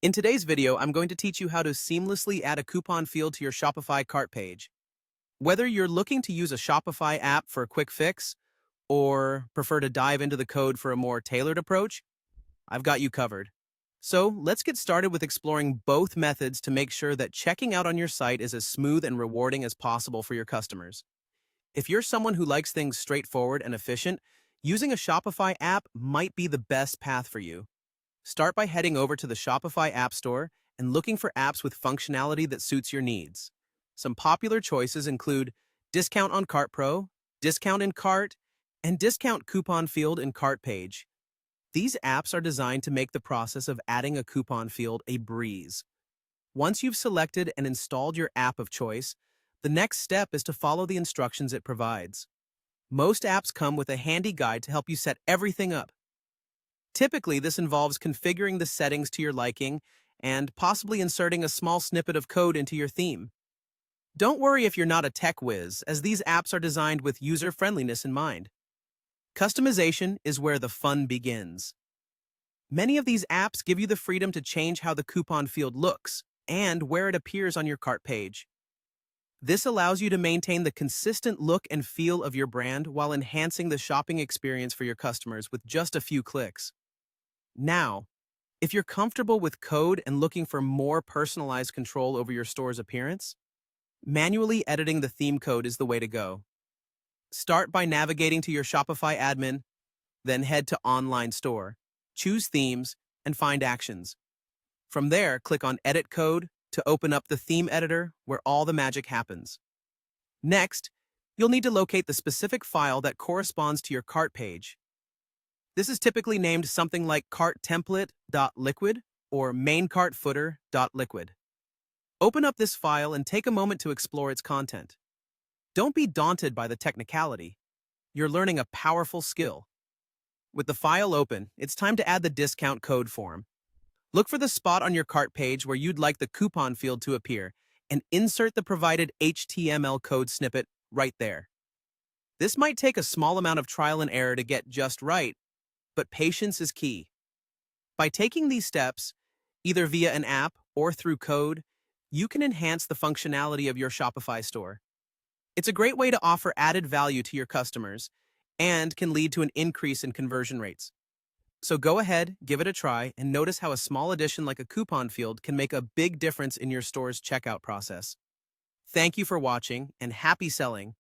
In today's video, I'm going to teach you how to seamlessly add a coupon field to your Shopify cart page. Whether you're looking to use a Shopify app for a quick fix or prefer to dive into the code for a more tailored approach, I've got you covered. So let's get started with exploring both methods to make sure that checking out on your site is as smooth and rewarding as possible for your customers. If you're someone who likes things straightforward and efficient, using a Shopify app might be the best path for you. Start by heading over to the Shopify App Store and looking for apps with functionality that suits your needs. Some popular choices include Discount on Cart Pro, Discount in Cart, and Discount Coupon Field in Cart Page. These apps are designed to make the process of adding a coupon field a breeze. Once you've selected and installed your app of choice, the next step is to follow the instructions it provides. Most apps come with a handy guide to help you set everything up. Typically, this involves configuring the settings to your liking and possibly inserting a small snippet of code into your theme. Don't worry if you're not a tech whiz, as these apps are designed with user-friendliness in mind. Customization is where the fun begins. Many of these apps give you the freedom to change how the coupon field looks and where it appears on your cart page. This allows you to maintain the consistent look and feel of your brand while enhancing the shopping experience for your customers with just a few clicks. Now, if you're comfortable with code and looking for more personalized control over your store's appearance, manually editing the theme code is the way to go. Start by navigating to your Shopify admin, then head to Online Store, choose Themes, and find Actions. From there, click on Edit Code to open up the theme editor where all the magic happens. Next, you'll need to locate the specific file that corresponds to your cart page. This is typically named something like carttemplate.liquid or maincartfooter.liquid. Open up this file and take a moment to explore its content. Don't be daunted by the technicality. You're learning a powerful skill. With the file open, it's time to add the discount code form. Look for the spot on your cart page where you'd like the coupon field to appear and insert the provided HTML code snippet right there. This might take a small amount of trial and error to get just right, but patience is key. By taking these steps, either via an app or through code, you can enhance the functionality of your Shopify store. It's a great way to offer added value to your customers and can lead to an increase in conversion rates. So go ahead, give it a try, and notice how a small addition like a coupon field can make a big difference in your store's checkout process. Thank you for watching, and happy selling!